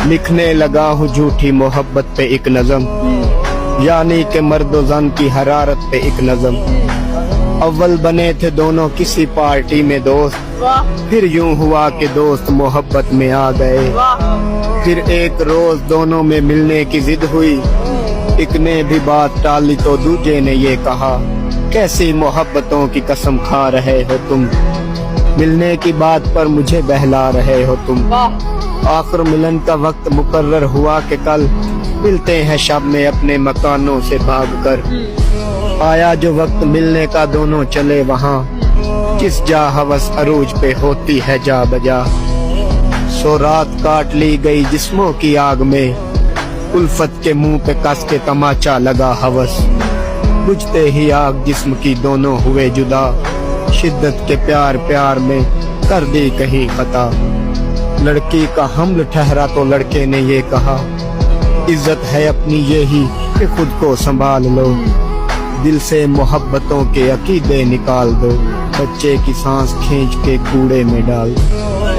لکھنے لگا ہوں جھوٹی محبت پہ ایک نظم، یعنی کہ مرد و زن کی حرارت پہ ایک نظم۔ اول بنے تھے دونوں کسی پارٹی میں دوست، پھر یوں ہوا کہ دوست محبت میں آ گئے۔ پھر ایک روز دونوں میں ملنے کی ضد ہوئی، ایک نے بھی بات ٹالی تو دوسرے نے یہ کہا، کیسی محبتوں کی قسم کھا رہے ہو تم، ملنے کی بات پر مجھے بہلا رہے ہو تم۔ آخر ملن کا وقت مقرر ہوا کہ کل ملتے ہیں شب میں اپنے مکانوں سے بھاگ کر۔ آیا جو وقت ملنے کا دونوں چلے وہاں، جس جا ہوس عروج پہ ہوتی ہے جا بجا۔ سو رات کاٹ لی گئی جسموں کی آگ میں، الفت کے منہ پہ کس کے تماچا لگا ہوس۔ بجھتے ہی آگ جسم کی دونوں ہوئے جدا، شدت کے پیار پیار میں کر دی کہیں خطا۔ لڑکی کا حمل ٹھہرا تو لڑکے نے یہ کہا، عزت ہے اپنی یہی کہ خود کو سنبھال لو، دل سے محبتوں کے عقیدے نکال دو، بچے کی سانس کھینچ کے کوڑے میں ڈال دو۔